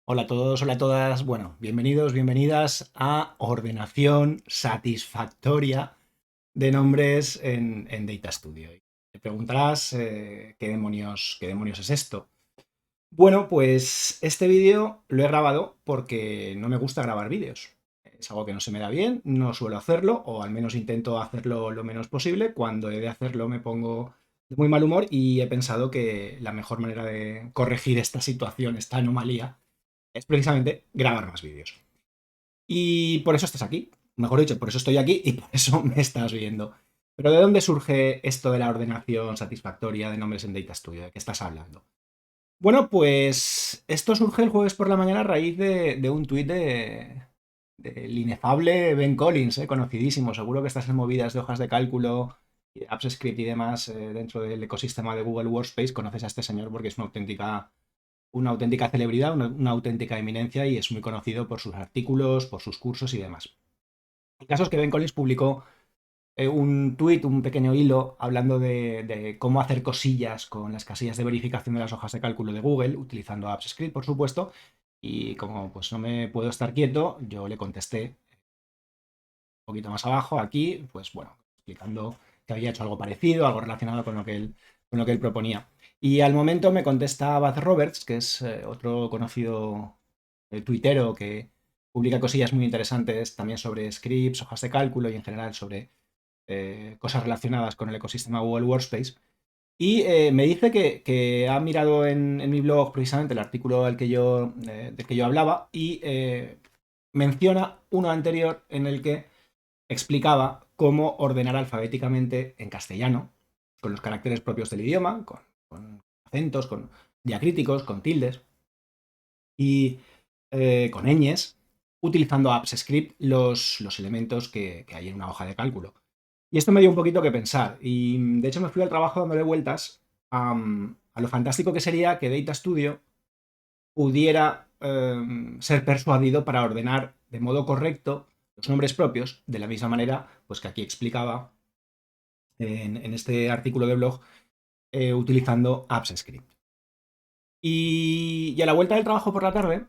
Hola a todos, hola a todas. Bueno, bienvenidos, bienvenidas a ordenación satisfactoria de nombres en Data Studio. Te preguntarás qué demonios es esto. Bueno, pues este vídeo lo he grabado porque no me gusta grabar vídeos. Es algo que no se me da bien, no suelo hacerlo, o al menos intento hacerlo lo menos posible. Cuando he de hacerlo me pongo de muy mal humor y he pensado que la mejor manera de corregir esta situación, esta anomalía, es precisamente grabar más vídeos. Y por eso estás aquí. Mejor dicho, por eso estoy aquí y por eso me estás viendo. Pero ¿de dónde surge esto de la ordenación satisfactoria de nombres en Data Studio? ¿De qué estás hablando? Bueno, pues esto surge el jueves por la mañana a raíz de un tuit del inefable Ben Collins, conocidísimo. Seguro que estás en movidas de hojas de cálculo, y de apps script y demás dentro del ecosistema de Google Workspace. Conoces a este señor porque es una auténtica celebridad, una auténtica eminencia y es muy conocido por sus artículos, por sus cursos y demás. El caso es que Ben Collins publicó un tuit, un pequeño hilo, hablando de cómo hacer cosillas con las casillas de verificación de las hojas de cálculo de Google, utilizando AppsScript, por supuesto, y como pues no me puedo estar quieto, yo le contesté un poquito más abajo, aquí, pues bueno, explicando que había hecho algo parecido, algo relacionado con lo que él proponía. Y al momento me contesta Baz Roberts, que es otro conocido tuitero que publica cosillas muy interesantes también sobre scripts, hojas de cálculo y en general sobre cosas relacionadas con el ecosistema Google Workspace. Y me dice que ha mirado en mi blog precisamente el artículo del que yo hablaba y menciona uno anterior en el que explicaba cómo ordenar alfabéticamente en castellano, con los caracteres propios del idioma, con acentos, con diacríticos, con tildes y con ñes, utilizando AppsScript los elementos que hay en una hoja de cálculo. Y esto me dio un poquito que pensar. Y de hecho me fui al trabajo dándole vueltas a lo fantástico que sería que Data Studio pudiera ser persuadido para ordenar de modo correcto los nombres propios, de la misma manera pues, que aquí explicaba en este artículo de blog, utilizando AppsScript. Y a la vuelta del trabajo por la tarde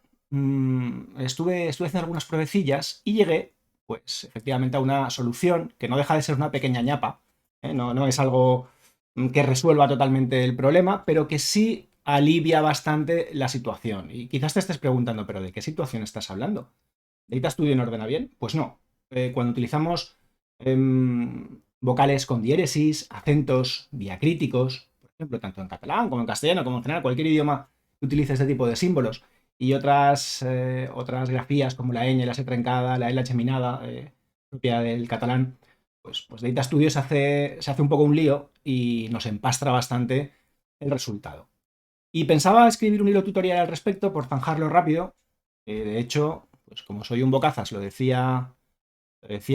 estuve haciendo algunas pruebecillas y llegué, pues efectivamente, a una solución que no deja de ser una pequeña ñapa. No es algo que resuelva totalmente el problema, pero que sí alivia bastante la situación. Y quizás te estés preguntando, ¿pero de qué situación estás hablando? ¿Data Studio no ordena bien? Pues no. Cuando utilizamos vocales con diéresis, acentos diacríticos, por ejemplo, tanto en catalán como en castellano, como en general cualquier idioma que utilice este tipo de símbolos, y otras grafías como la ñ, la s trencada, la lh minada, propia del catalán, pues Data Studio se hace un poco un lío y nos empastra bastante el resultado. Y pensaba escribir un hilo tutorial al respecto por zanjarlo rápido. De hecho, pues como soy un bocazas, lo decía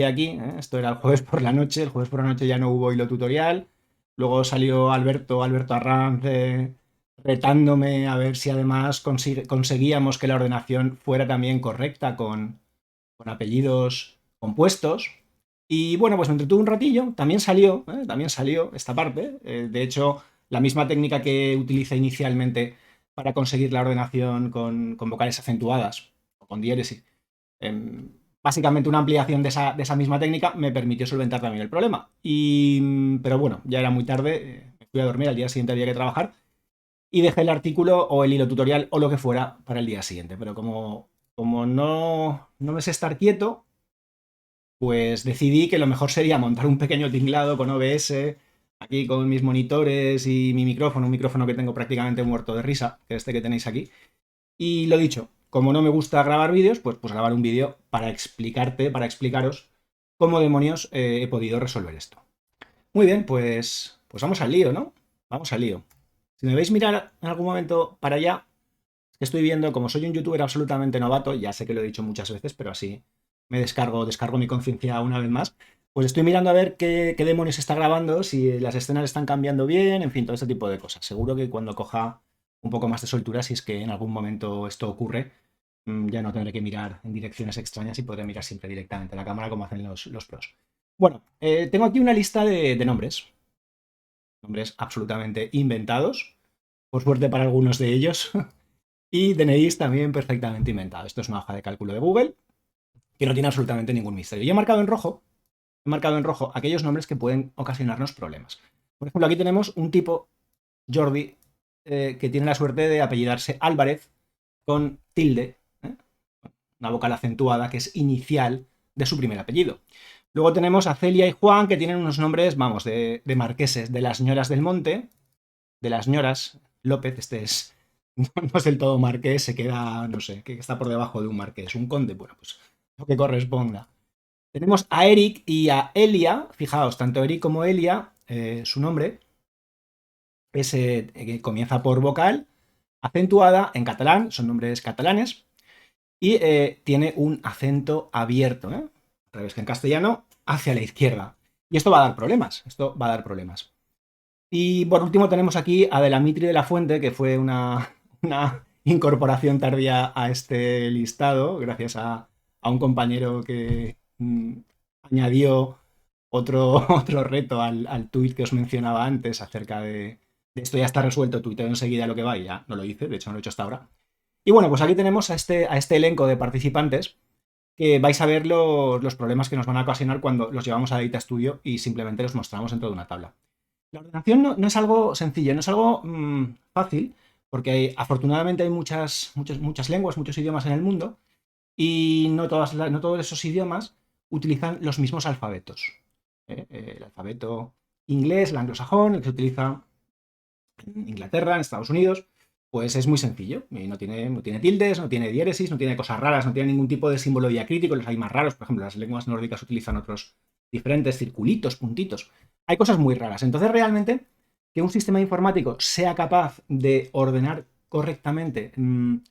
aquí, esto era el jueves por la noche, el jueves por la noche ya no hubo hilo tutorial, luego salió Alberto Arranz, retándome a ver si además conseguíamos que la ordenación fuera también correcta con apellidos compuestos. Y bueno, pues me entretuve un ratillo, también salió esta parte. De hecho, la misma técnica que utilicé inicialmente para conseguir la ordenación con vocales acentuadas o con diéresis. Básicamente una ampliación de esa misma técnica me permitió solventar también el problema. Pero bueno, ya era muy tarde, me fui a dormir, al día siguiente había que trabajar y dejé el artículo o el hilo tutorial o lo que fuera para el día siguiente. Pero como no me sé estar quieto, pues decidí que lo mejor sería montar un pequeño tinglado con OBS, aquí con mis monitores y mi micrófono, un micrófono que tengo prácticamente muerto de risa, que es este que tenéis aquí. Y lo dicho, como no me gusta grabar vídeos, pues grabar un vídeo para explicaros cómo demonios he podido resolver esto. Muy bien, pues vamos al lío, ¿no? Vamos al lío. Si me veis mirar en algún momento para allá, estoy viendo, como soy un youtuber absolutamente novato, ya sé que lo he dicho muchas veces, pero así me descargo mi conciencia una vez más, pues estoy mirando a ver qué demonios está grabando, si las escenas están cambiando bien, en fin, todo ese tipo de cosas. Seguro que cuando coja un poco más de soltura, si es que en algún momento esto ocurre, ya no tendré que mirar en direcciones extrañas y podré mirar siempre directamente a la cámara como hacen los pros. Bueno, tengo aquí una lista de nombres absolutamente inventados, por suerte para algunos de ellos. Y DNIs también perfectamente inventado. Esto es una hoja de cálculo de Google que no tiene absolutamente ningún misterio. Y he marcado en rojo aquellos nombres que pueden ocasionarnos problemas. Por ejemplo, aquí tenemos un tipo, Jordi, que tiene la suerte de apellidarse Álvarez con tilde, una vocal acentuada que es inicial de su primer apellido. Luego tenemos a Celia y Juan, que tienen unos nombres, vamos, de marqueses, de las ñoras del monte, de las ñoras. López, este es, no es del todo marqués, se queda, no sé, que está por debajo de un marqués, un conde, bueno, pues lo que corresponda. Tenemos a Eric y a Elia, fijaos, tanto Eric como Elia, su nombre es, comienza por vocal acentuada en catalán, son nombres catalanes, y tiene un acento abierto, al revés que en castellano, hacia la izquierda. Y esto va a dar problemas, esto va a dar problemas. Y por último tenemos aquí a De la Mitri de la Fuente, que fue una incorporación tardía a este listado, gracias a un compañero que añadió otro reto al tuit que os mencionaba antes acerca de esto ya está resuelto, tuiteo enseguida lo que va y ya no lo hice, de hecho no lo he hecho hasta ahora. Y bueno, pues aquí tenemos a este elenco de participantes que vais a ver los problemas que nos van a ocasionar cuando los llevamos a Data Studio y simplemente los mostramos dentro de una tabla. La ordenación no es algo sencillo, no es algo fácil, porque afortunadamente hay muchas lenguas, muchos idiomas en el mundo, y no todos esos idiomas utilizan los mismos alfabetos. El alfabeto inglés, el anglosajón, el que se utiliza en Inglaterra, en Estados Unidos, pues es muy sencillo. Y no tiene tildes, no tiene diéresis, no tiene cosas raras, no tiene ningún tipo de símbolo diacrítico. Los hay más raros, por ejemplo, las lenguas nórdicas utilizan otros diferentes circulitos, puntitos. Hay cosas muy raras. Entonces, realmente, que un sistema informático sea capaz de ordenar correctamente,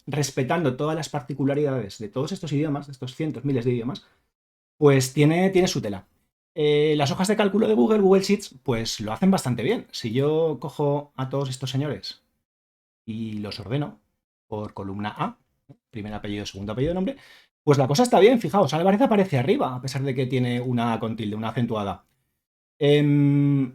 respetando todas las particularidades de todos estos idiomas, de estos cientos, miles de idiomas, pues tiene su tela. Las hojas de cálculo de Google Sheets, pues lo hacen bastante bien. Si yo cojo a todos estos señores y los ordeno por columna A, primer apellido, segundo apellido, nombre, pues la cosa está bien, fijaos, Álvarez aparece arriba, a pesar de que tiene una A con tilde, una acentuada. Elia,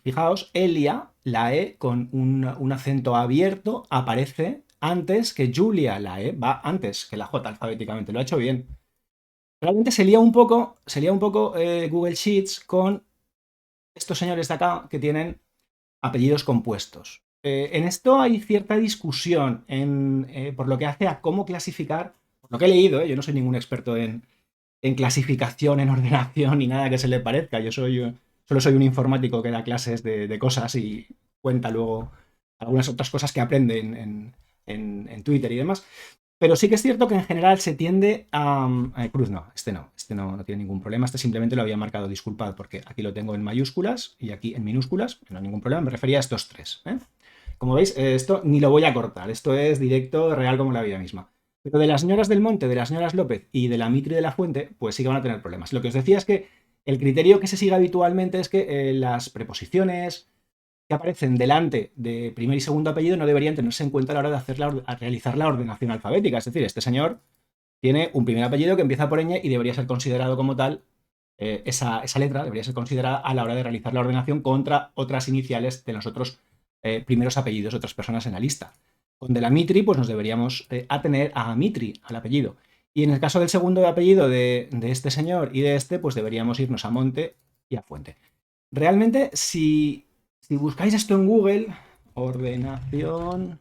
fijaos, Elia, la E con un acento abierto, aparece antes que Julia, la E va antes que la J alfabéticamente, lo ha hecho bien. Realmente se lía un poco Google Sheets con estos señores de acá que tienen apellidos compuestos. En esto hay cierta discusión por lo que hace a cómo clasificar, por lo que he leído, yo no soy ningún experto en clasificación, en ordenación ni nada que se le parezca, solo soy un informático que da clases de cosas y cuenta luego algunas otras cosas que aprende en Twitter y demás. Pero sí que es cierto que en general se tiende a... Cruz no tiene ningún problema, este simplemente lo había marcado, disculpad, porque aquí lo tengo en mayúsculas y aquí en minúsculas, no hay ningún problema, me refería a estos tres. Como veis, esto ni lo voy a cortar, esto es directo, real como la vida misma. Pero de las señoras del Monte, de las señoras López y de la Mitri de la Fuente, pues sí que van a tener problemas. Lo que os decía es que el criterio que se sigue habitualmente es que las preposiciones que aparecen delante de primer y segundo apellido no deberían tenerse en cuenta a la hora de realizar la ordenación alfabética. Es decir, este señor tiene un primer apellido que empieza por ñ y debería ser considerado como tal, esa letra debería ser considerada a la hora de realizar la ordenación contra otras iniciales de los otros primeros apellidos de otras personas en la lista. Con de la Mitri, pues nos deberíamos atener a Mitri, al apellido. Y en el caso del segundo apellido de este señor y de este, pues deberíamos irnos a Monte y a Fuente. Realmente, si buscáis esto en Google, ordenación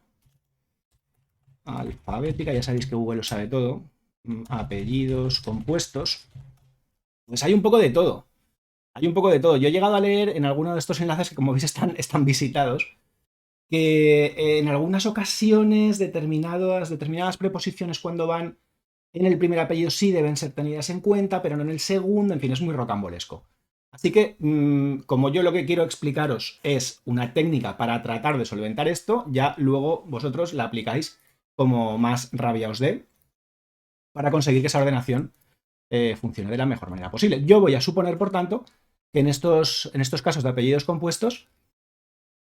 alfabética, ya sabéis que Google lo sabe todo, apellidos compuestos, pues hay un poco de todo. Hay un poco de todo. Yo he llegado a leer en alguno de estos enlaces que, como veis, están visitados, que en algunas ocasiones determinadas preposiciones cuando van en el primer apellido sí deben ser tenidas en cuenta, pero no en el segundo, en fin, es muy rocambolesco. Así que, como yo lo que quiero explicaros es una técnica para tratar de solventar esto, ya luego vosotros la aplicáis como más rabia os dé para conseguir que esa ordenación funcione de la mejor manera posible. Yo voy a suponer, por tanto, que en estos casos de apellidos compuestos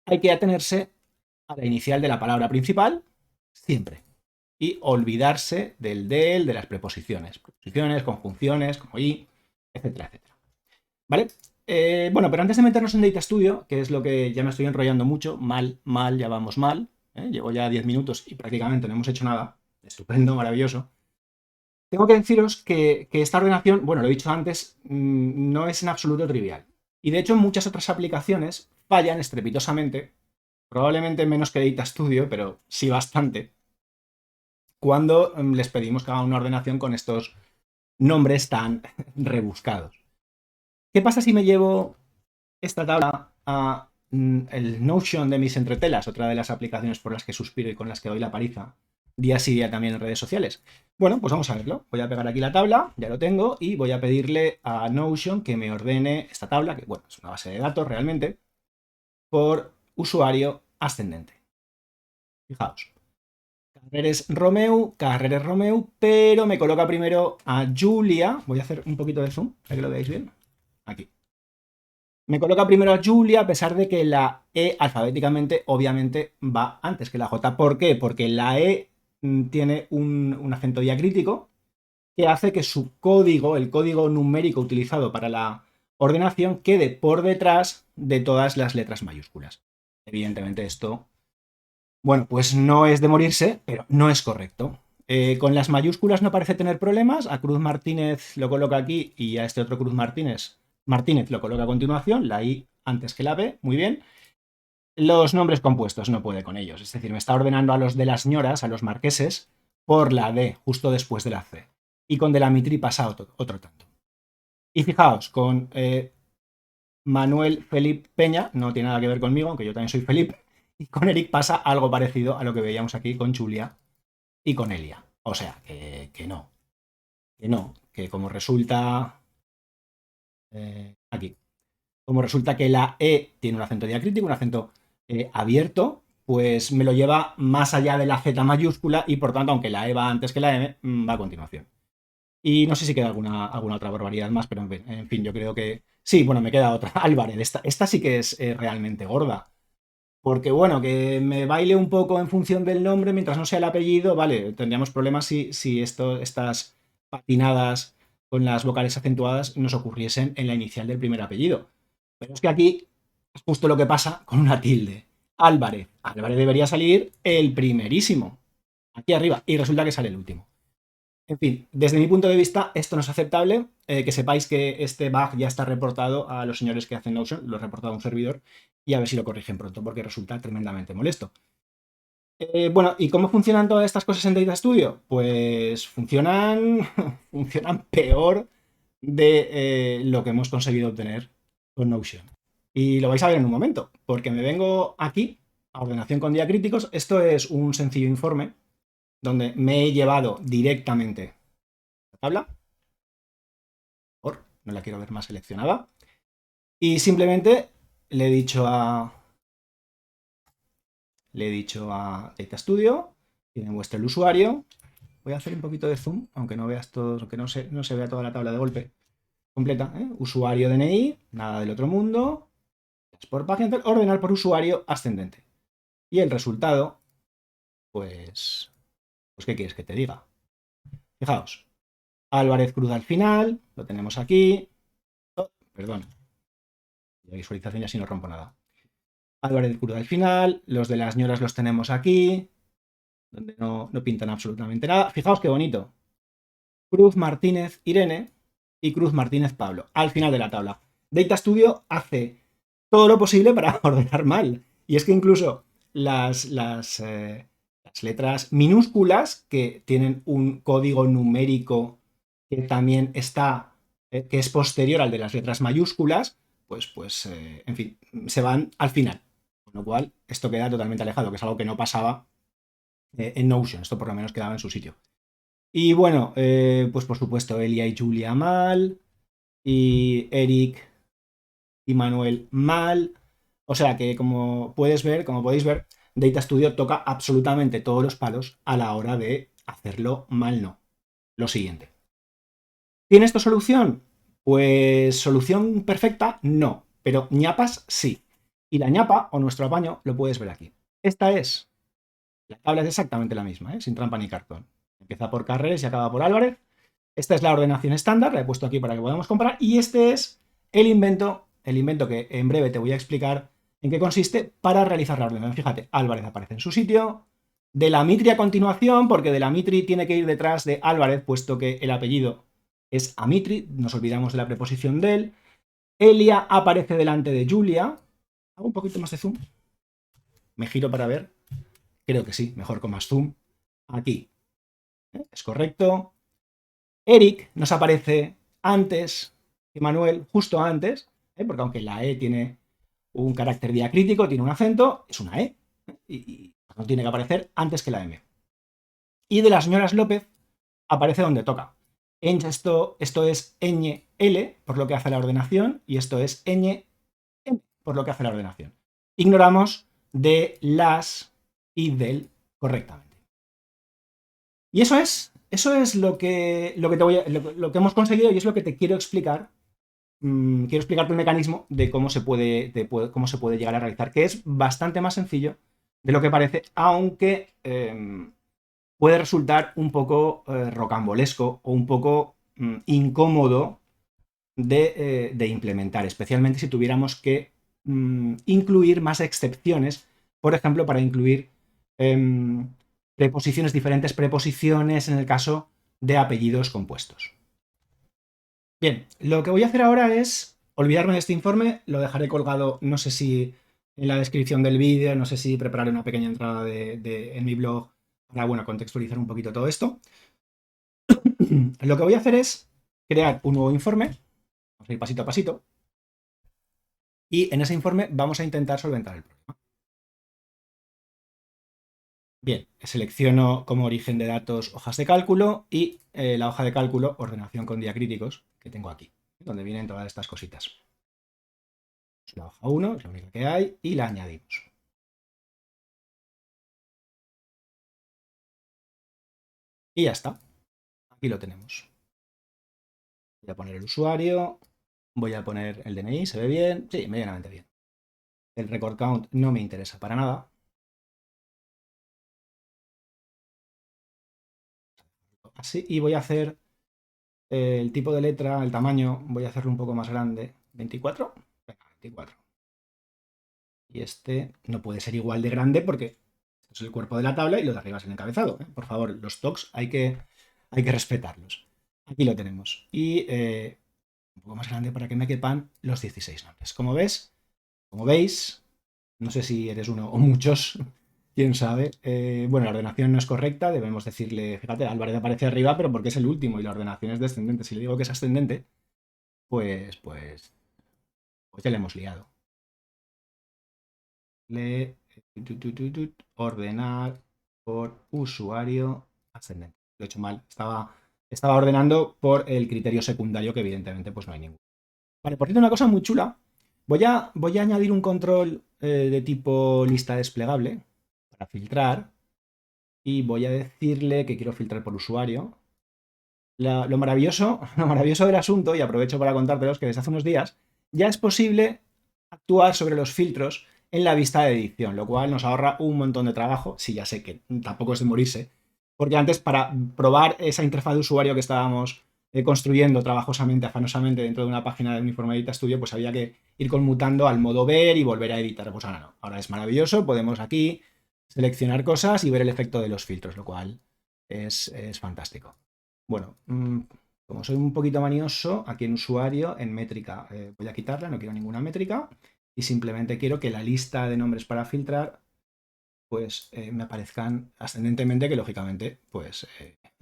hay que atenerse a la inicial de la palabra principal siempre y olvidarse del, de las preposiciones, conjunciones, como y, etcétera, etcétera. ¿Vale? Bueno, pero antes de meternos en Data Studio, que es lo que ya me estoy enrollando mucho, mal, ya vamos mal, Llevo ya 10 minutos y prácticamente no hemos hecho nada. Estupendo, maravilloso. Tengo que deciros que esta ordenación, bueno, lo he dicho antes, no es en absoluto trivial. Y de hecho muchas otras aplicaciones fallan estrepitosamente, probablemente menos que Data Studio, pero sí bastante, cuando les pedimos que hagan una ordenación con estos nombres tan rebuscados. ¿Qué pasa si me llevo esta tabla a el Notion de mis entretelas, otra de las aplicaciones por las que suspiro y con las que doy la paliza día sí día también en redes sociales? Bueno, pues vamos a verlo. Voy a pegar aquí la tabla, ya lo tengo, y voy a pedirle a Notion que me ordene esta tabla, que bueno, es una base de datos realmente, por usuario ascendente. Fijaos. Carreres Romeu, pero me coloca primero a Julia. Voy a hacer un poquito de zoom para que lo veáis bien. Aquí. Me coloca primero a Julia, a pesar de que la E alfabéticamente obviamente va antes que la J. ¿Por qué? Porque la E tiene un acento diacrítico que hace que su código, el código numérico utilizado para la ordenación, quede por detrás de todas las letras mayúsculas. Evidentemente esto, bueno, pues no es de morirse, pero no es correcto. Con las mayúsculas no parece tener problemas. A Cruz Martínez lo coloca aquí y a este otro Cruz Martínez lo coloca a continuación, la I antes que la B, muy bien. Los nombres compuestos no puede con ellos, es decir, me está ordenando a los de las señoras, a los marqueses, por la D, justo después de la C. Y con de la Mitri pasa otro tanto. Y fijaos, con Manuel Felipe Peña, no tiene nada que ver conmigo, aunque yo también soy Felipe, y con Eric pasa algo parecido a lo que veíamos aquí con Julia y con Elia. O sea, que no, que como resulta aquí, como resulta que la E tiene un acento diacrítico, un acento abierto, pues me lo lleva más allá de la Z mayúscula y por tanto, aunque la E va antes que la M, va a continuación. Y no sé si queda alguna otra barbaridad más, pero en fin, yo creo que... Sí, bueno, me queda otra. Álvarez, esta sí que es realmente gorda. Porque bueno, que me baile un poco en función del nombre, mientras no sea el apellido, vale, tendríamos problemas si estas patinadas con las vocales acentuadas nos ocurriesen en la inicial del primer apellido. Pero es que aquí es justo lo que pasa con una tilde. Álvarez. Álvarez debería salir el primerísimo. Aquí arriba. Y resulta que sale el último. En fin, desde mi punto de vista, esto no es aceptable. Que sepáis que este bug ya está reportado a los señores que hacen Notion, lo he reportado a un servidor, y a ver si lo corrigen pronto, porque resulta tremendamente molesto. Bueno, ¿y cómo funcionan todas estas cosas en Data Studio? Pues funcionan, funcionan peor de lo que hemos conseguido obtener con Notion. Y lo vais a ver en un momento, porque me vengo aquí a ordenación con diacríticos. Esto es un sencillo informe donde me he llevado directamente la tabla. No la quiero ver más seleccionada. Y simplemente le he dicho a Data Studio, tiene muestra el usuario. Voy a hacer un poquito de zoom, aunque no veas todo, aunque no se vea toda la tabla de golpe completa. Usuario DNI, nada del otro mundo. Por página, ordenar por usuario ascendente. Y el resultado, pues ¿qué quieres que te diga? Fijaos, Álvarez Cruz al final, lo tenemos aquí. Oh, perdón. La visualización ya si no rompo nada. Álvarez Cruz al final, los de las ñoras los tenemos aquí, donde no pintan absolutamente nada. Fijaos qué bonito. Cruz Martínez Irene y Cruz Martínez Pablo, al final de la tabla. Data Studio hace todo lo posible para ordenar mal. Y es que incluso las letras minúsculas, que tienen un código numérico que también está, que es posterior al de las letras mayúsculas, pues en fin, se van al final. Con lo cual, esto queda totalmente alejado, que es algo que no pasaba en Notion. Esto por lo menos quedaba en su sitio. Y bueno, pues por supuesto, Elia y Julia mal, y Eric y Manuel mal. O sea que como podéis ver, Data Studio toca absolutamente todos los palos a la hora de hacerlo mal no. Lo siguiente. ¿Tiene esto solución? Pues solución perfecta, no. Pero ñapas sí. Y la ñapa o nuestro apaño lo puedes ver aquí. Esta es. La tabla es exactamente la misma, sin trampa ni cartón. Empieza por Carreres y acaba por Álvarez. Esta es la ordenación estándar, la he puesto aquí para que podamos comparar. Y este es el invento que en breve te voy a explicar ¿En qué consiste? Para realizar la ordenación. Fíjate, Álvarez aparece en su sitio. De la Mitri a continuación, porque de la Mitri tiene que ir detrás de Álvarez, puesto que el apellido es Amitri, nos olvidamos de la preposición del. Elia aparece delante de Julia. Hago un poquito más de zoom. Me giro para ver. Creo que sí, mejor con más zoom. Aquí. Es correcto. Eric nos aparece antes que Manuel, justo antes, porque aunque la E tiene un carácter diacrítico, tiene un acento, es una E, y no tiene que aparecer antes que la M. Y de las señoras López aparece donde toca. Esto es ñ L, por lo que hace la ordenación, y esto es ñ M, por lo que hace la ordenación. Ignoramos de las y del correctamente. Y eso es lo que hemos conseguido y es lo que te quiero explicar. Quiero explicarte el mecanismo de cómo se puede llegar a realizar, que es bastante más sencillo de lo que parece, aunque puede resultar un poco rocambolesco o un poco incómodo de implementar, especialmente si tuviéramos que incluir más excepciones, por ejemplo, para incluir preposiciones, diferentes preposiciones en el caso de apellidos compuestos. Bien, lo que voy a hacer ahora es olvidarme de este informe, lo dejaré colgado, no sé si en la descripción del vídeo, no sé si prepararé una pequeña entrada en mi blog para, bueno, contextualizar un poquito todo esto. Lo que voy a hacer es crear un nuevo informe, vamos a ir pasito a pasito, y en ese informe vamos a intentar solventar el problema. Bien, selecciono como origen de datos hojas de cálculo y la hoja de cálculo ordenación con diacríticos que tengo aquí, donde vienen todas estas cositas. Es la hoja 1, es la única que hay, y la añadimos. Y ya está. Aquí lo tenemos. Voy a poner el usuario, voy a poner el DNI, ¿se ve bien? Sí, medianamente bien. El record count no me interesa para nada. Así, y voy a hacer el tipo de letra, el tamaño, voy a hacerlo un poco más grande. ¿24? Venga, 24. Y este no puede ser igual de grande porque este es el cuerpo de la tabla y lo de arriba es el encabezado. Por favor, los talks hay que respetarlos. Aquí lo tenemos. Y un poco más grande para que me quepan los 16 nombres. Como veis, no sé si eres uno o muchos, quién sabe. Bueno, la ordenación no es correcta, debemos decirle, fíjate, Álvarez aparece arriba, pero porque es el último y la ordenación es descendente. Si le digo que es ascendente, pues ya le hemos liado. Ordenar por usuario ascendente. Lo he hecho mal. Estaba ordenando por el criterio secundario, que evidentemente pues no hay ninguno. Vale, por cierto, una cosa muy chula. Voy a añadir un control de tipo lista desplegable para filtrar. Y voy a decirle que quiero filtrar por usuario. Lo maravilloso del asunto, y aprovecho para contártelos, que desde hace unos días ya es posible actuar sobre los filtros en la vista de edición, lo cual nos ahorra un montón de trabajo. Sí, ya sé que tampoco es de morirse, porque antes, para probar esa interfaz de usuario que estábamos construyendo trabajosamente, afanosamente dentro de una página de Uniforme Edita Studio, pues había que ir conmutando al modo ver y volver a editar. Pues ahora no, ahora es maravilloso, podemos aquí seleccionar cosas y ver el efecto de los filtros, lo cual es fantástico. Bueno, como soy un poquito manioso, aquí en usuario, en métrica, voy a quitarla, no quiero ninguna métrica, y simplemente quiero que la lista de nombres para filtrar pues me aparezcan ascendentemente, que lógicamente pues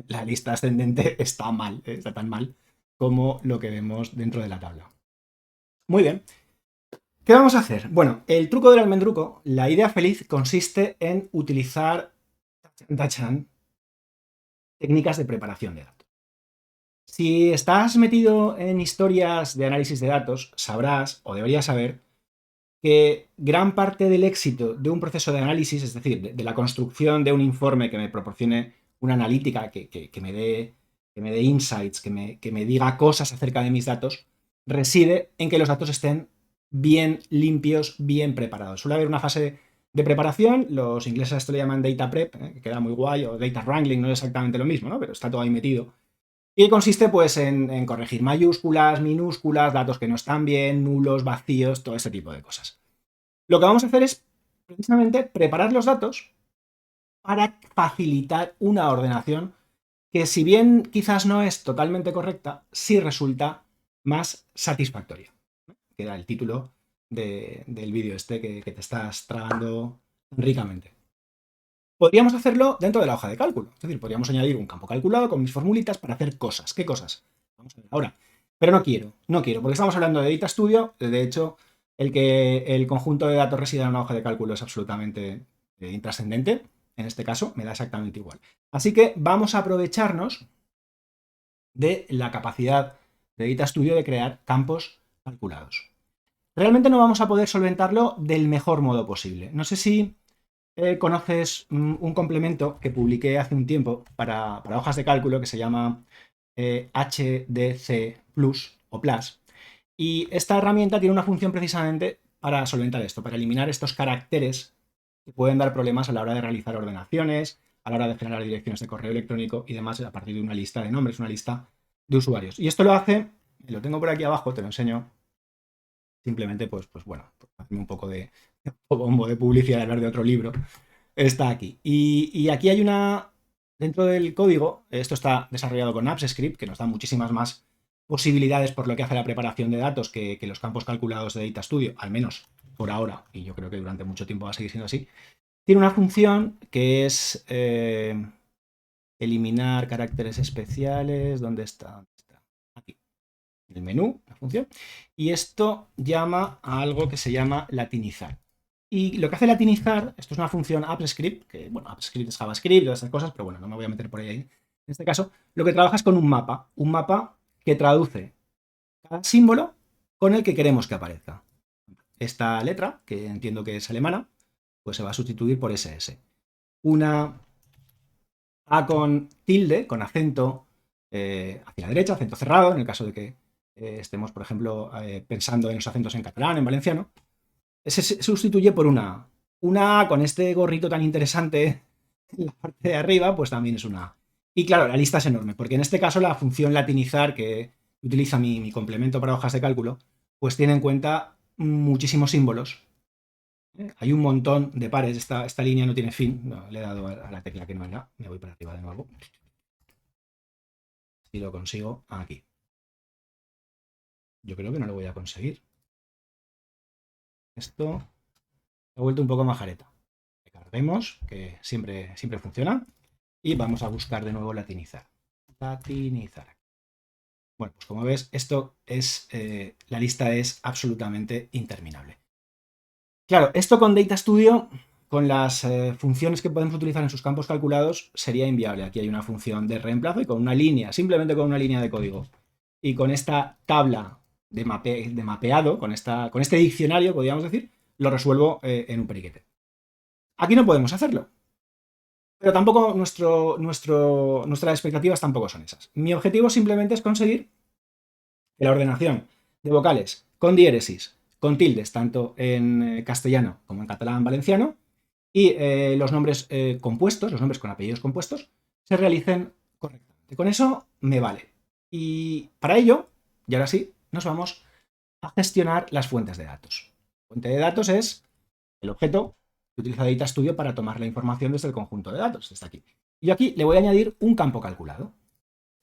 la lista ascendente está mal, está tan mal como lo que vemos dentro de la tabla. Muy bien. ¿Qué vamos a hacer? Bueno, el truco del almendruco, la idea feliz consiste en utilizar técnicas de preparación de datos. Si estás metido en historias de análisis de datos, sabrás o deberías saber que gran parte del éxito de un proceso de análisis, es decir, de la construcción de un informe que me proporcione una analítica que me dé insights, que me diga cosas acerca de mis datos, reside en que los datos estén bien limpios, bien preparados. Suele haber una fase de preparación, los ingleses a esto le llaman data prep, que queda muy guay, o data wrangling, no es exactamente lo mismo, ¿no? Pero está todo ahí metido. Y consiste pues en corregir mayúsculas, minúsculas, datos que no están bien, nulos, vacíos, todo ese tipo de cosas. Lo que vamos a hacer es precisamente preparar los datos para facilitar una ordenación que, si bien quizás no es totalmente correcta, sí resulta más satisfactoria. Que era el título del vídeo este que te estás tragando ricamente. Podríamos hacerlo dentro de la hoja de cálculo. Es decir, podríamos añadir un campo calculado con mis formulitas para hacer cosas. ¿Qué cosas? Vamos a ver ahora. Pero no quiero, porque estamos hablando de Data Studio. De hecho, el que el conjunto de datos resida en una hoja de cálculo es absolutamente intrascendente. En este caso, me da exactamente igual. Así que vamos a aprovecharnos de la capacidad de Data Studio de crear campos calculados. Realmente no vamos a poder solventarlo del mejor modo posible. No sé si conoces un complemento que publiqué hace un tiempo para hojas de cálculo que se llama HDC Plus o Plus. Y esta herramienta tiene una función precisamente para solventar esto, para eliminar estos caracteres que pueden dar problemas a la hora de realizar ordenaciones, a la hora de generar direcciones de correo electrónico y demás a partir de una lista de nombres, una lista de usuarios. Y esto lo hace, lo tengo por aquí abajo, te lo enseño. Simplemente, pues bueno, hacerme un poco de bombo de publicidad, hablar de otro libro, está aquí. Y aquí hay una, dentro del código, esto está desarrollado con AppScript, que nos da muchísimas más posibilidades por lo que hace la preparación de datos que los campos calculados de Data Studio, al menos por ahora, y yo creo que durante mucho tiempo va a seguir siendo así. Tiene una función que es eliminar caracteres especiales. ¿Dónde está? Aquí. El menú, la función, y esto llama a algo que se llama latinizar. Y lo que hace latinizar, esto es una función AppScript, que bueno, AppScript es JavaScript y todas esas cosas, pero bueno, no me voy a meter por ahí. En este caso, lo que trabaja es con un mapa que traduce cada símbolo con el que queremos que aparezca. Esta letra, que entiendo que es alemana, pues se va a sustituir por SS. Una A con tilde, con acento hacia la derecha, acento cerrado, en el caso de que estemos, por ejemplo, pensando en los acentos en catalán, en valenciano, se sustituye por una A con este gorrito tan interesante en la parte de arriba, pues también es una A. Y claro, la lista es enorme, porque en este caso la función latinizar que utiliza mi complemento para hojas de cálculo, pues tiene en cuenta muchísimos símbolos. Hay un montón de pares, esta línea no tiene fin. No, le he dado a la tecla que no era, me voy para arriba de nuevo. Si lo consigo, aquí. Yo creo que no lo voy a conseguir. Esto he vuelto un poco majareta. Carguemos, que siempre funciona. Y vamos a buscar de nuevo latinizar. Latinizar. Bueno, pues como ves, esto es. La lista es absolutamente interminable. Claro, esto con Data Studio, con las funciones que podemos utilizar en sus campos calculados, sería inviable. Aquí hay una función de reemplazo y con una línea, simplemente con una línea de código. Y con esta tabla de mapeado, con este diccionario, podríamos decir, lo resuelvo en un periquete. Aquí no podemos hacerlo. Pero tampoco nuestras expectativas tampoco son esas. Mi objetivo simplemente es conseguir que la ordenación de vocales con diéresis, con tildes, tanto en castellano como en catalán valenciano, y los nombres compuestos, los nombres con apellidos compuestos, se realicen correctamente. Con eso me vale. Y para ello, y ahora sí, nos vamos a gestionar las fuentes de datos. La fuente de datos es el objeto que utiliza Data Studio para tomar la información desde el conjunto de datos, desde aquí. Y yo aquí le voy a añadir un campo calculado.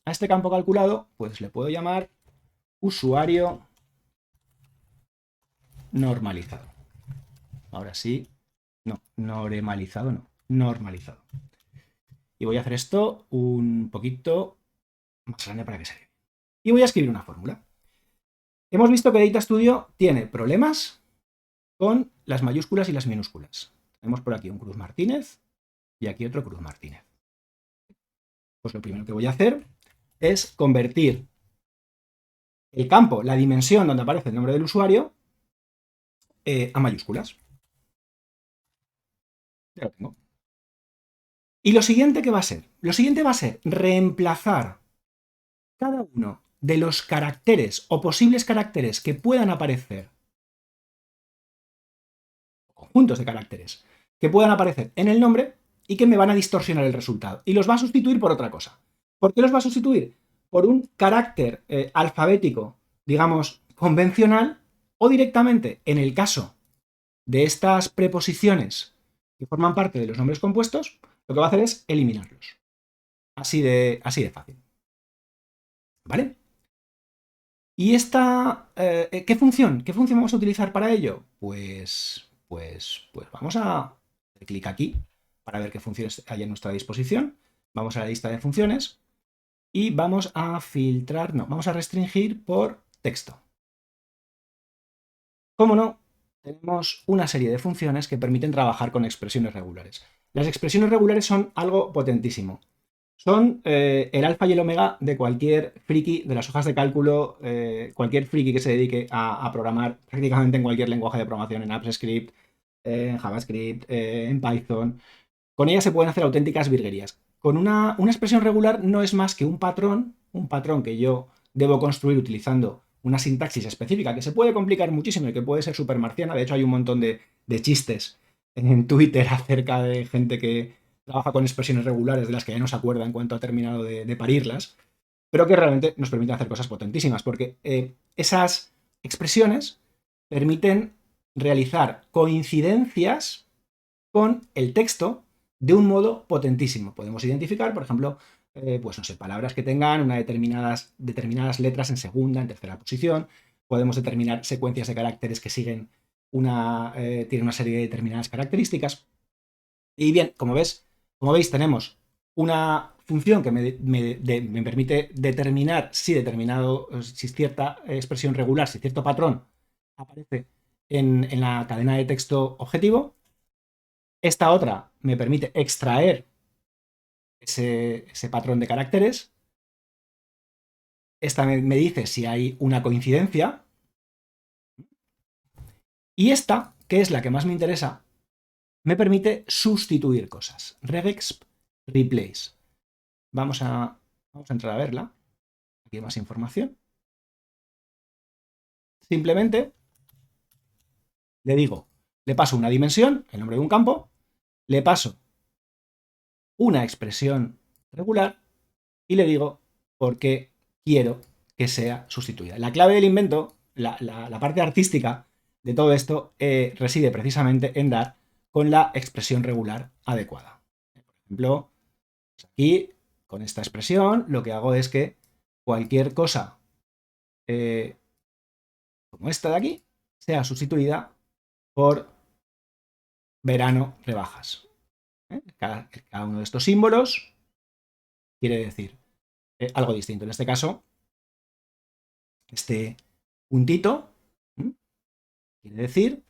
A este campo calculado, pues le puedo llamar usuario normalizado. Ahora sí, no, normalizado no, normalizado. Y voy a hacer esto un poquito más grande para que se vea. Y voy a escribir una fórmula. Hemos visto que Data Studio tiene problemas con las mayúsculas y las minúsculas. Tenemos por aquí un Cruz Martínez y aquí otro Cruz Martínez. Pues lo primero que voy a hacer es convertir el campo, la dimensión donde aparece el nombre del usuario, a mayúsculas. Ya lo tengo. Y lo siguiente que va a ser, lo siguiente va a ser reemplazar cada uno de los caracteres o posibles caracteres que puedan aparecer, conjuntos de caracteres que puedan aparecer en el nombre y que me van a distorsionar el resultado. Y los va a sustituir por otra cosa. ¿Por qué los va a sustituir? Por un carácter alfabético, digamos, convencional, o directamente, en el caso de estas preposiciones que forman parte de los nombres compuestos, lo que va a hacer es eliminarlos. Así de fácil. ¿Vale? ¿Y esta qué función? ¿Qué función vamos a utilizar para ello? Pues vamos a hacer clic aquí para ver qué funciones hay a nuestra disposición. Vamos a la lista de funciones y vamos a filtrar, no, vamos a restringir por texto. Como no, tenemos una serie de funciones que permiten trabajar con expresiones regulares. Las expresiones regulares son algo potentísimo. Son el alfa y el omega de cualquier friki de las hojas de cálculo, cualquier friki que se dedique a programar prácticamente en cualquier lenguaje de programación, en AppScript, en JavaScript, en Python. Con ellas se pueden hacer auténticas virguerías. Con una expresión regular no es más que un patrón que yo debo construir utilizando una sintaxis específica que se puede complicar muchísimo y que puede ser súper marciana. De hecho, hay un montón de chistes en Twitter acerca de gente que trabaja con expresiones regulares de las que ya no se acuerda en cuanto ha terminado de parirlas, pero que realmente nos permiten hacer cosas potentísimas, porque esas expresiones permiten realizar coincidencias con el texto de un modo potentísimo. Podemos identificar, por ejemplo, pues no sé, palabras que tengan determinadas letras en segunda, en tercera posición. Podemos determinar secuencias de caracteres que siguen tienen una serie de determinadas características. Y bien, como veis, tenemos una función que me permite determinar si cierta expresión regular, si cierto patrón aparece en la cadena de texto objetivo. Esta otra me permite extraer ese patrón de caracteres. Esta me dice si hay una coincidencia. Y esta, que es la que más me interesa, me permite sustituir cosas. Regexp replace. Vamos a entrar a verla. Aquí hay más información. Simplemente le paso una dimensión, el nombre de un campo, le paso una expresión regular y le digo por qué quiero que sea sustituida. La clave del invento, la parte artística de todo esto reside precisamente en dar con la expresión regular adecuada. Por ejemplo, aquí con esta expresión lo que hago es que cualquier cosa como esta de aquí sea sustituida por verano rebajas. Cada uno de estos símbolos quiere decir algo distinto. En este caso, este puntito quiere decir,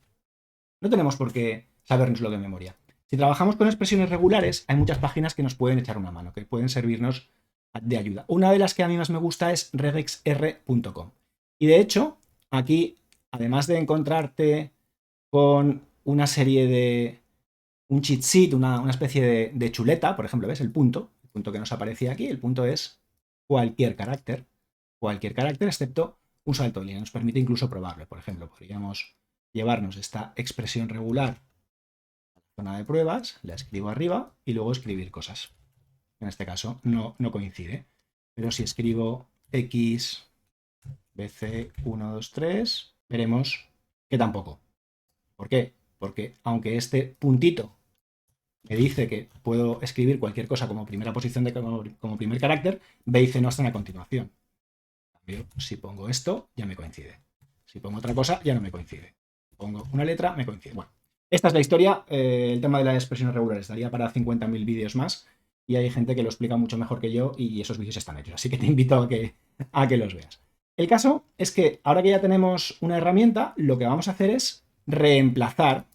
no tenemos por qué sabérnoslo de memoria. Si trabajamos con expresiones regulares, hay muchas páginas que nos pueden echar una mano, que pueden servirnos de ayuda. Una de las que a mí más me gusta es regexr.com. Y de hecho, aquí, además de encontrarte con una serie de un cheat sheet, una especie de chuleta, por ejemplo, ¿ves? El punto que nos aparecía aquí, el punto es cualquier carácter excepto un salto de línea. Nos permite incluso probarlo. Por ejemplo, podríamos llevarnos esta expresión regular a la zona de pruebas, la escribo arriba y luego escribir cosas. En este caso no coincide. Pero si escribo x bc123, veremos que tampoco. ¿Por qué? Porque aunque este puntito me dice que puedo escribir cualquier cosa como primera posición como primer carácter, b y c no están a continuación. Si pongo esto, ya me coincide. Si pongo otra cosa, ya no me coincide. Si pongo una letra, me coincide. Bueno, esta es la historia. El tema de las expresiones regulares daría para 50.000 vídeos más y hay gente que lo explica mucho mejor que yo y esos vídeos están hechos. Así que te invito a que los veas. El caso es que ahora que ya tenemos una herramienta, lo que vamos a hacer es reemplazar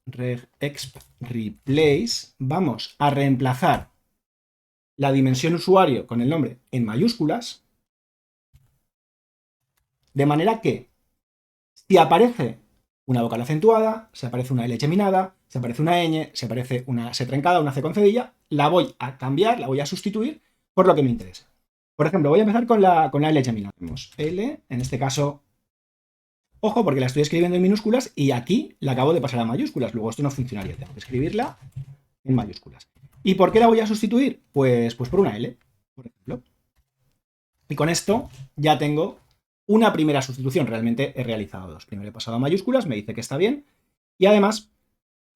regexp replace. Vamos a reemplazar la dimensión usuario con el nombre en mayúsculas, de manera que si aparece una vocal acentuada, si aparece una L geminada, si aparece una ñ, si aparece una C trencada, una C con cedilla, la voy a cambiar, la voy a sustituir por lo que me interesa. Por ejemplo, voy a empezar con la L geminada. Tenemos L, en este caso, ojo, porque la estoy escribiendo en minúsculas y aquí la acabo de pasar a mayúsculas. Luego esto no funcionaría, tengo que escribirla en mayúsculas. ¿Y por qué la voy a sustituir? Pues por una L, por ejemplo. Y con esto ya tengo una primera sustitución. Realmente he realizado dos. Primero he pasado a mayúsculas, me dice que está bien. Y además,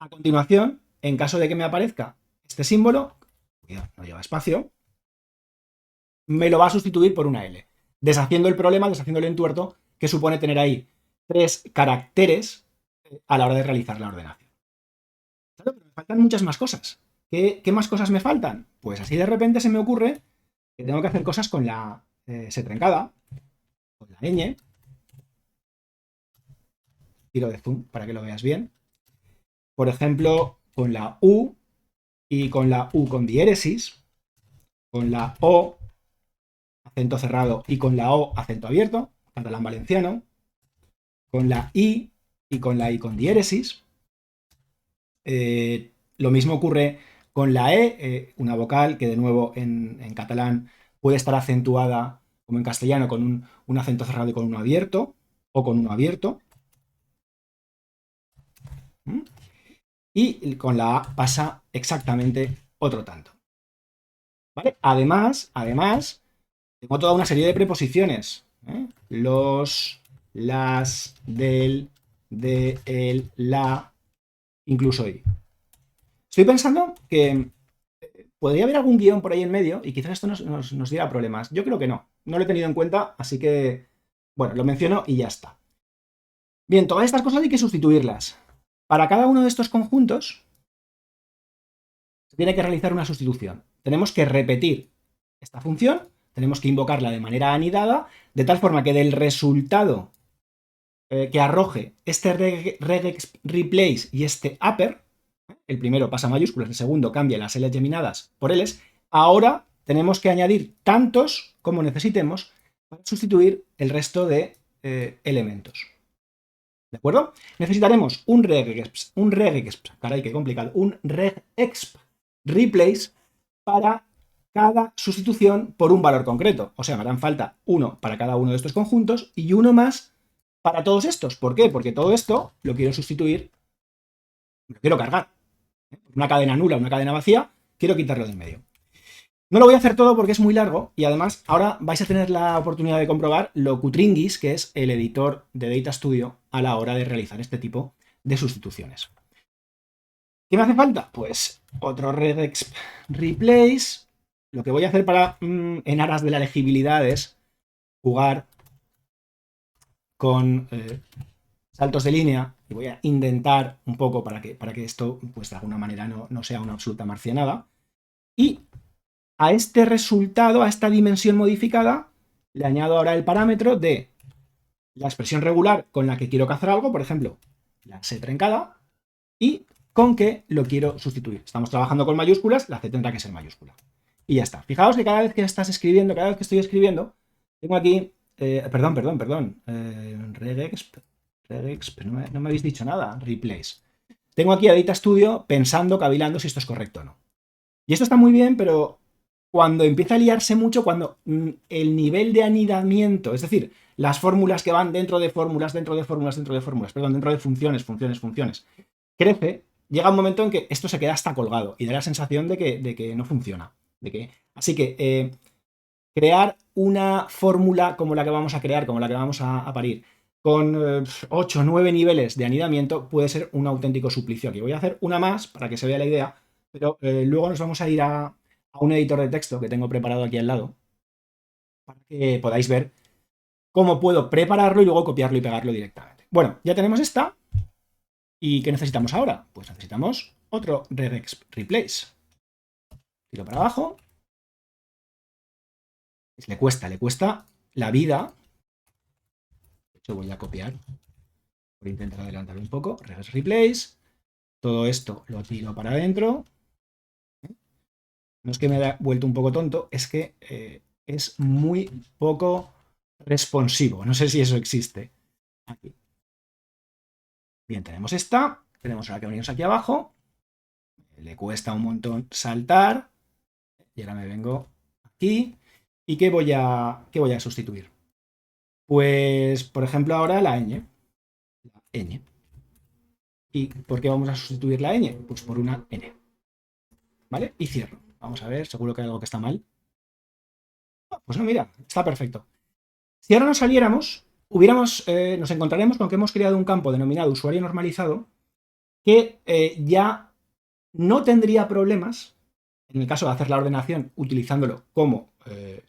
a continuación, en caso de que me aparezca este símbolo, cuidado, no lleva espacio, me lo va a sustituir por una L, deshaciendo el problema, deshaciendo el entuerto que supone tener ahí 3 caracteres a la hora de realizar la ordenación. Claro, pero me faltan muchas más cosas. ¿Qué más cosas me faltan? Pues así de repente se me ocurre que tengo que hacer cosas con la S trencada, con la ñ, tiro de zoom para que lo veas bien. Por ejemplo, con la U y con la U con diéresis, con la O, acento cerrado, y con la O, acento abierto, catalán valenciano, con la I y con la I con diéresis. Lo mismo ocurre con la E, una vocal que de nuevo en catalán puede estar acentuada como en castellano con un acento cerrado y con uno abierto, o con uno abierto. Y con la A pasa exactamente otro tanto. ¿Vale? Además, tengo toda una serie de preposiciones. Los, las, del, de, el, la, incluso y. Estoy pensando que podría haber algún guión por ahí en medio y quizás esto nos diera problemas. Yo creo que no. No lo he tenido en cuenta, así que, bueno, lo menciono y ya está. Bien, todas estas cosas hay que sustituirlas. Para cada uno de estos conjuntos se tiene que realizar una sustitución. Tenemos que repetir esta función, tenemos que invocarla de manera anidada, de tal forma que del resultado que arroje este regex replace y este upper, el primero pasa a mayúsculas, el segundo cambia las L geminadas por Ls, ahora tenemos que añadir tantos como necesitemos para sustituir el resto de elementos. ¿De acuerdo? Necesitaremos un regex, caray, qué complicado, un regex replace para cada sustitución por un valor concreto. O sea, me harán falta uno para cada uno de estos conjuntos y uno más para todos estos. ¿Por qué? Porque todo esto lo quiero sustituir, lo quiero cargar. Una cadena nula, una cadena vacía, quiero quitarlo de en medio. No lo voy a hacer todo porque es muy largo y además ahora vais a tener la oportunidad de comprobar lo cutringuis que es el editor de Data Studio a la hora de realizar este tipo de sustituciones. ¿Qué me hace falta? Pues otro regex replace. Lo que voy a hacer para, en aras de la legibilidad, es jugar con saltos de línea y voy a intentar un poco para que esto, pues de alguna manera no sea una absoluta marcianada. Y a este resultado, a esta dimensión modificada, le añado ahora el parámetro de la expresión regular con la que quiero cazar algo, por ejemplo, la C trencada, y con qué lo quiero sustituir. Estamos trabajando con mayúsculas, la C tendrá que ser mayúscula. Y ya está. Fijaos que cada vez que estás escribiendo, cada vez que estoy escribiendo, tengo aquí, perdón, regex, pero no me habéis dicho nada, replace. Tengo aquí a Data Studio pensando, cavilando si esto es correcto o no. Y esto está muy bien, pero cuando empieza a liarse mucho, cuando el nivel de anidamiento, es decir, las fórmulas que van dentro de fórmulas, dentro de funciones, crece, llega un momento en que esto se queda hasta colgado y da la sensación de que no funciona. Así que crear una fórmula como la que vamos a crear, como la que vamos a parir, con 8 o 9 niveles de anidamiento puede ser un auténtico suplicio. Aquí voy a hacer una más para que se vea la idea, pero luego nos vamos a ir a un editor de texto que tengo preparado aquí al lado para que podáis ver cómo puedo prepararlo y luego copiarlo y pegarlo directamente. Bueno, ya tenemos esta. ¿Y qué necesitamos ahora? Pues necesitamos otro regex replace. Tiro para abajo. Le cuesta la vida. De hecho, voy a copiar. Voy a intentar adelantar un poco. Regex replace. Todo esto lo tiro para adentro. No es que me haya vuelto un poco tonto, es que es muy poco responsivo. No sé si eso existe. Aquí. Bien, tenemos esta. Tenemos ahora que venimos aquí abajo. Le cuesta un montón saltar. Y ahora me vengo aquí. ¿Y qué voy a sustituir? Pues, por ejemplo, ahora la ñ. La ñ. ¿Y por qué vamos a sustituir la ñ? Pues por una n. ¿Vale? Y cierro. Vamos a ver, seguro que hay algo que está mal. Pues no, mira, está perfecto. Si ahora nos saliéramos, nos encontraremos con que hemos creado un campo denominado usuario normalizado que ya no tendría problemas, en el caso de hacer la ordenación utilizándolo como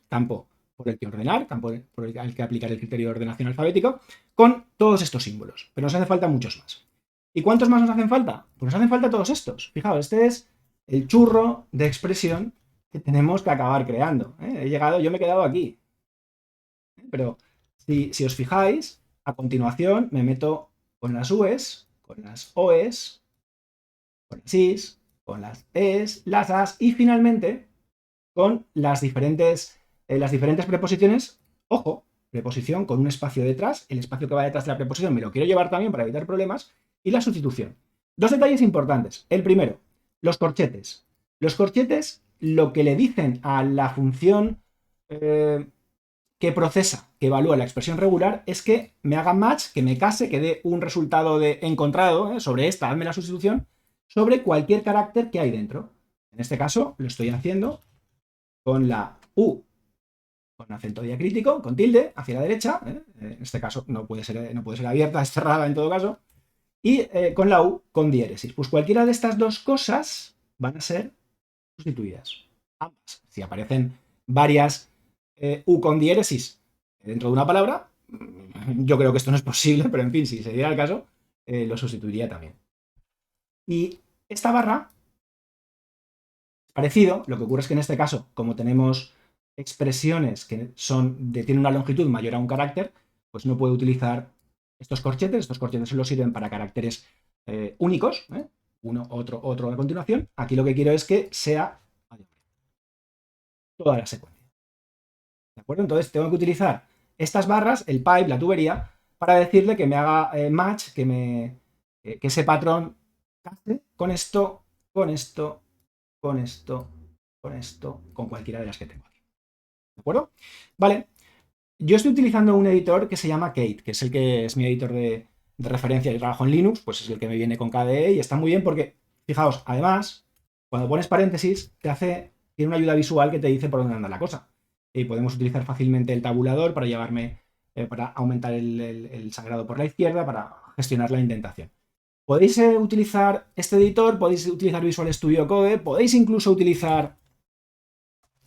campo por el que ordenar, campo por el que aplicar el criterio de ordenación alfabético, con todos estos símbolos. Pero nos hace falta muchos más. ¿Y cuántos más nos hacen falta? Pues nos hacen falta todos estos. Fijaos, este es el churro de expresión que tenemos que acabar creando. Yo me he quedado aquí. Pero si os fijáis, a continuación me meto con las U's, con las O's, con las I's, con las E's, las A's y finalmente con las diferentes preposiciones. Ojo, preposición con un espacio detrás, el espacio que va detrás de la preposición me lo quiero llevar también para evitar problemas, y la sustitución. Dos detalles importantes. El primero, los corchetes. Los corchetes lo que le dicen a la función que procesa, que evalúa la expresión regular, es que me haga match, que me case, que dé un resultado de encontrado sobre esta, hazme la sustitución, sobre cualquier carácter que hay dentro. En este caso lo estoy haciendo con la U con acento diacrítico, con tilde, hacia la derecha, en este caso no puede ser abierta, es cerrada en todo caso, y con la U con diéresis. Pues cualquiera de estas dos cosas van a ser sustituidas. Ambas. Si aparecen varias U con diéresis dentro de una palabra, yo creo que esto no es posible, pero en fin, si se diera el caso, lo sustituiría también. Y esta barra, parecido, lo que ocurre es que en este caso, como tenemos expresiones que tienen una longitud mayor a un carácter, pues no puedo utilizar estos corchetes. Estos corchetes solo sirven para caracteres únicos, uno, otro a continuación. Aquí lo que quiero es que sea toda la secuencia. ¿De acuerdo? Entonces tengo que utilizar estas barras, el pipe, la tubería, para decirle que me haga match, que ese patrón case con esto, con esto, con esto, con esto, con cualquiera de las que tengo aquí. ¿De acuerdo? Vale. Yo estoy utilizando un editor que se llama Kate, que es el que es mi editor de referencia. Yo trabajo en Linux, pues es el que me viene con KDE y está muy bien porque, fijaos, además, cuando pones paréntesis, tiene una ayuda visual que te dice por dónde anda la cosa. Y podemos utilizar fácilmente el tabulador para aumentar el sangrado por la izquierda, para gestionar la indentación. Podéis utilizar este editor, podéis utilizar Visual Studio Code, podéis incluso utilizar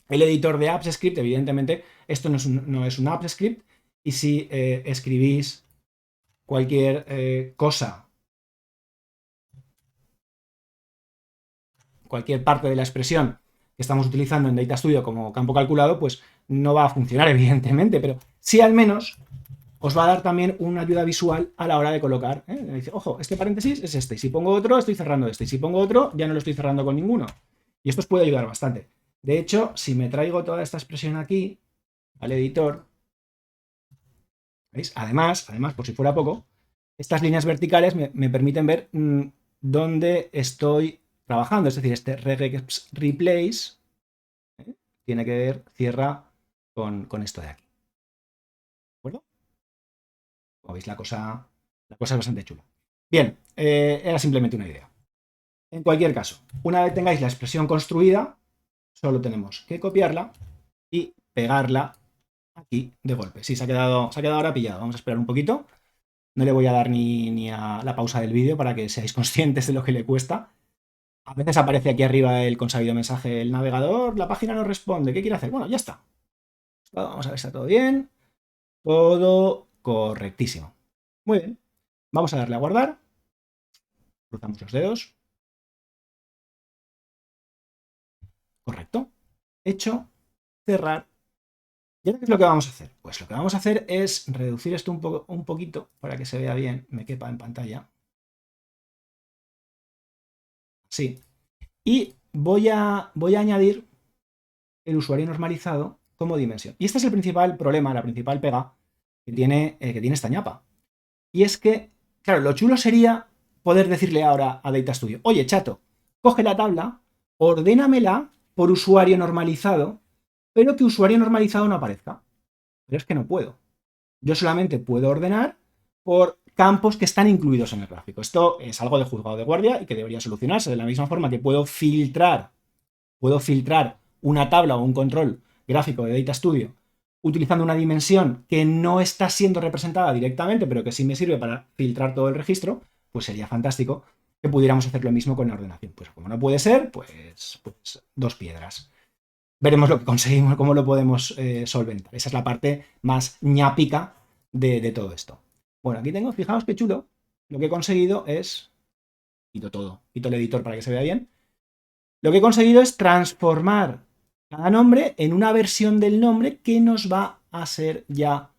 el editor de AppScript. Evidentemente, esto no es un AppScript, y si escribís cualquier cosa, cualquier parte de la expresión que estamos utilizando en Data Studio como campo calculado, pues no va a funcionar, evidentemente, pero sí al menos os va a dar también una ayuda visual a la hora de colocar. Dice, ojo, este paréntesis es este, y si pongo otro, estoy cerrando este, y si pongo otro, ya no lo estoy cerrando con ninguno. Y esto os puede ayudar bastante. De hecho, si me traigo toda esta expresión aquí al editor, ¿veis? Además, por si fuera poco, estas líneas verticales me permiten ver dónde estoy trabajando. Es decir, este regex replace tiene que ver, cierra con esto de aquí. ¿De acuerdo? Como veis, la cosa es bastante chula. Bien, era simplemente una idea. En cualquier caso, una vez tengáis la expresión construida, solo tenemos que copiarla y pegarla aquí de golpe. Sí, se ha quedado ahora pillado. Vamos a esperar un poquito. No le voy a dar ni a la pausa del vídeo para que seáis conscientes de lo que le cuesta. A veces aparece aquí arriba el consabido mensaje, el navegador, la página no responde, ¿qué quiere hacer? Bueno, ya está. Vamos a ver si está todo bien. Todo correctísimo. Muy bien. Vamos a darle a guardar. Cruzamos los dedos. Correcto. Hecho. Cerrar. ¿Y ahora qué es lo que vamos a hacer? Pues lo que vamos a hacer es reducir esto un poquito para que se vea bien, me quepa en pantalla. Así. Y voy a añadir el usuario normalizado como dimensión. Y este es el principal problema, la principal pega que tiene esta ñapa. Y es que, claro, lo chulo sería poder decirle ahora a Data Studio, oye, chato, coge la tabla, ordénamela por usuario normalizado, pero que usuario normalizado no aparezca. Pero es que no puedo. Yo solamente puedo ordenar por campos que están incluidos en el gráfico. Esto es algo de juzgado de guardia y que debería solucionarse de la misma forma que puedo filtrar una tabla o un control gráfico de Data Studio utilizando una dimensión que no está siendo representada directamente, pero que sí me sirve para filtrar todo el registro, pues sería fantástico que pudiéramos hacer lo mismo con la ordenación. Pues como no puede ser, pues dos piedras. Veremos lo que conseguimos, cómo lo podemos solventar. Esa es la parte más ñápica de todo esto. Bueno, aquí tengo, fijaos qué chulo. Lo que he conseguido es... Quito todo, quito el editor para que se vea bien. Lo que he conseguido es transformar cada nombre en una versión del nombre que nos va a ser ya...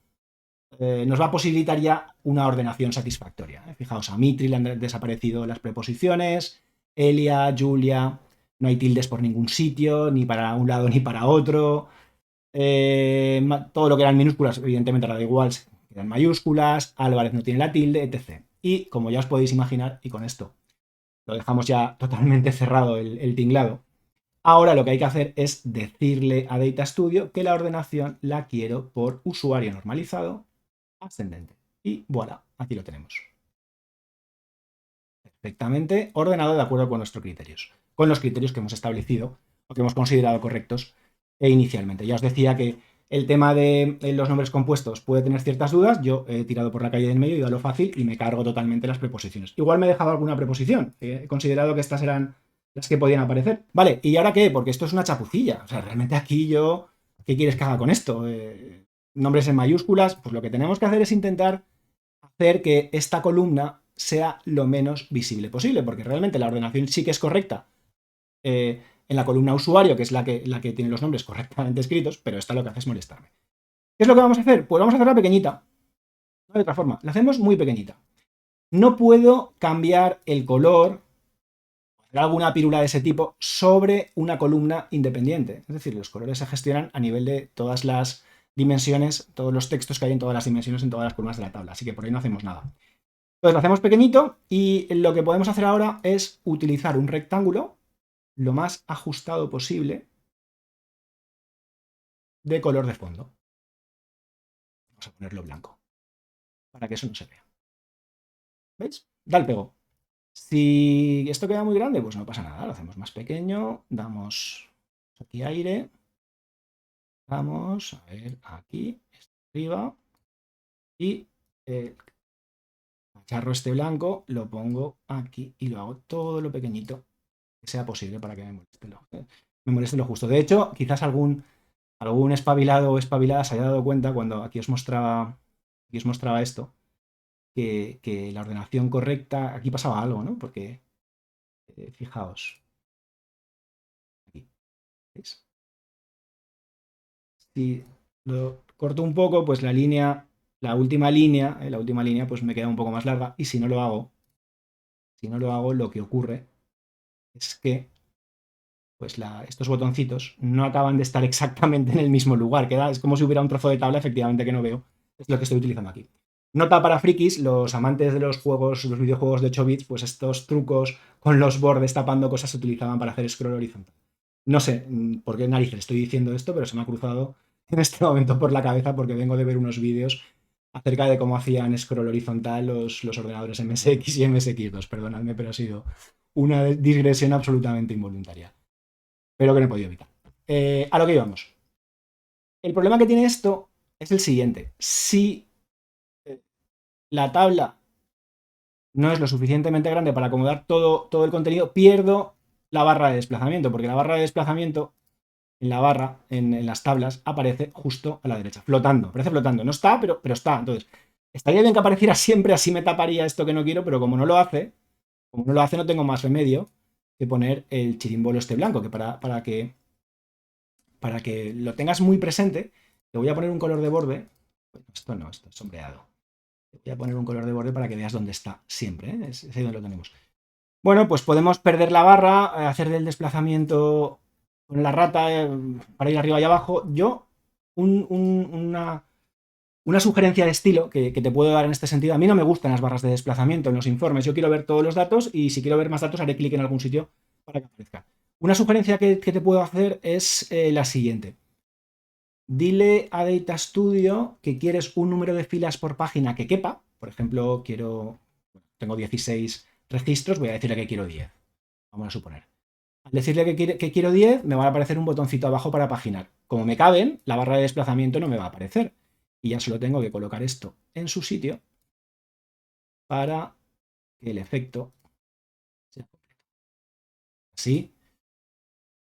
nos va a posibilitar ya una ordenación satisfactoria. Fijaos, a Mitri le han desaparecido las preposiciones, Elia, Julia, no hay tildes por ningún sitio, ni para un lado ni para otro. Todo lo que eran minúsculas, evidentemente ahora da igual, quedan mayúsculas, Álvarez no tiene la tilde, etc. Y como ya os podéis imaginar, y con esto lo dejamos ya totalmente cerrado el tinglado, ahora lo que hay que hacer es decirle a Data Studio que la ordenación la quiero por usuario normalizado ascendente. Y voilà, aquí lo tenemos. Perfectamente ordenado de acuerdo con nuestros criterios, con los criterios que hemos establecido o que hemos considerado correctos inicialmente. Ya os decía que el tema de los nombres compuestos puede tener ciertas dudas. Yo he tirado por la calle del medio, he ido a lo fácil y me cargo totalmente las preposiciones. Igual me he dejado alguna preposición. He considerado que estas eran las que podían aparecer. Vale, ¿y ahora qué? Porque esto es una chapucilla. O sea, realmente aquí yo... ¿Qué quieres que haga con esto? Nombres en mayúsculas. Pues lo que tenemos que hacer es intentar hacer que esta columna sea lo menos visible posible, porque realmente la ordenación sí que es correcta en la columna usuario, que es la que tiene los nombres correctamente escritos, pero esta lo que hace es molestarme. ¿Qué es lo que vamos a hacer? Pues vamos a hacerla pequeñita. No hay otra forma. La hacemos muy pequeñita. No puedo cambiar el color, hacer alguna pirula de ese tipo, sobre una columna independiente. Es decir, los colores se gestionan a nivel de todas las dimensiones, todos los textos que hay en todas las dimensiones, en todas las columnas de la tabla. Así que por ahí no hacemos nada. Entonces lo hacemos pequeñito y lo que podemos hacer ahora es utilizar un rectángulo lo más ajustado posible de color de fondo. Vamos a ponerlo blanco para que eso no se vea. ¿Veis? Da el pego. Si esto queda muy grande, pues no pasa nada. Lo hacemos más pequeño. Damos aquí aire. Vamos a ver aquí, arriba. Y el cacharro este blanco lo pongo aquí y lo hago todo lo pequeñito que sea posible para que me moleste lo justo. De hecho, quizás algún espabilado o espabilada se haya dado cuenta cuando aquí os mostraba esto, que la ordenación correcta, aquí pasaba algo, ¿no? Porque, fijaos, aquí, ¿veis? Si lo corto un poco, pues la última línea, pues me queda un poco más larga, y si no lo hago, lo que ocurre es que pues estos botoncitos no acaban de estar exactamente en el mismo lugar. Es como si hubiera un trozo de tabla, efectivamente, que no veo. Es lo que estoy utilizando aquí. Nota para frikis, los amantes de los videojuegos de 8 bits, pues estos trucos con los bordes tapando cosas se utilizaban para hacer scroll horizontal. No sé por qué narices estoy diciendo esto, pero se me ha cruzado en este momento por la cabeza porque vengo de ver unos vídeos acerca de cómo hacían scroll horizontal los ordenadores MSX y MSX2. Perdonadme, pero ha sido una digresión absolutamente involuntaria, pero que no he podido evitar. A lo que íbamos. El problema que tiene esto es el siguiente. Si la tabla no es lo suficientemente grande para acomodar todo el contenido, pierdo la barra de desplazamiento, porque la barra de desplazamiento en las tablas, aparece justo a la derecha, flotando, aparece flotando. No está, pero está. Entonces, estaría bien que apareciera siempre, así me taparía esto que no quiero, pero como no lo hace, no tengo más remedio que poner el chirimbolo este blanco, que para que lo tengas muy presente, te voy a poner un color de borde. Esto no, esto es sombreado. Te voy a poner un color de borde para que veas dónde está siempre, ¿eh? Es ahí donde lo tenemos. Bueno, pues podemos perder la barra, hacer del desplazamiento con la rata para ir arriba y abajo. Yo, una sugerencia de estilo que te puedo dar en este sentido, a mí no me gustan las barras de desplazamiento en los informes. Yo quiero ver todos los datos y si quiero ver más datos haré clic en algún sitio para que aparezca. Una sugerencia que te puedo hacer es la siguiente. Dile a Data Studio que quieres un número de filas por página que quepa. Por ejemplo, tengo 16 registros, voy a decirle que quiero 10. Vamos a suponer. Al decirle que quiero 10, me va a aparecer un botoncito abajo para paginar. como me caben, la barra de desplazamiento no me va a aparecer. Y ya solo tengo que colocar esto en su sitio para que el efecto sea completo. Así.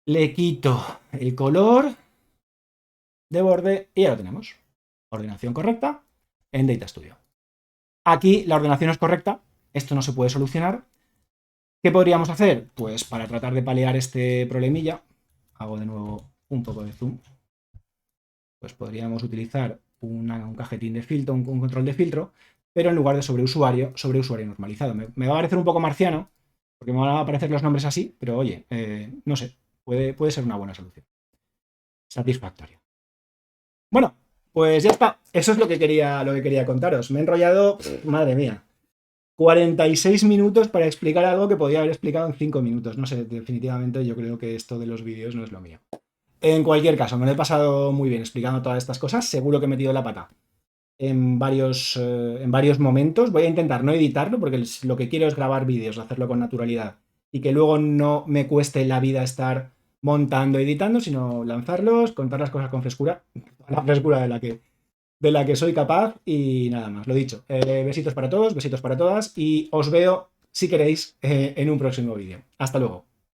Le quito el color de borde y ya lo tenemos. Ordenación correcta en Data Studio. Aquí la ordenación es correcta, esto no se puede solucionar. ¿Qué podríamos hacer? Pues para tratar de paliar este problemilla, hago de nuevo un poco de zoom, pues podríamos utilizar un cajetín de filtro, un control de filtro, pero en lugar de sobre usuario normalizado. Me va a parecer un poco marciano, porque me van a aparecer los nombres así, pero oye, no sé, puede ser una buena solución. Satisfactorio. Bueno, pues ya está. Eso es lo que quería contaros. Me he enrollado, madre mía, 46 minutos para explicar algo que podía haber explicado en 5 minutos. No sé, definitivamente yo creo que esto de los vídeos no es lo mío. En cualquier caso, me lo he pasado muy bien explicando todas estas cosas. Seguro que he metido la pata en varios momentos. Voy a intentar no editarlo porque lo que quiero es grabar vídeos, hacerlo con naturalidad y que luego no me cueste la vida estar montando, editando, sino lanzarlos, contar las cosas con frescura, la frescura de la que soy capaz y nada más. Lo dicho, besitos para todos, besitos para todas y os veo, si queréis, en un próximo vídeo. Hasta luego.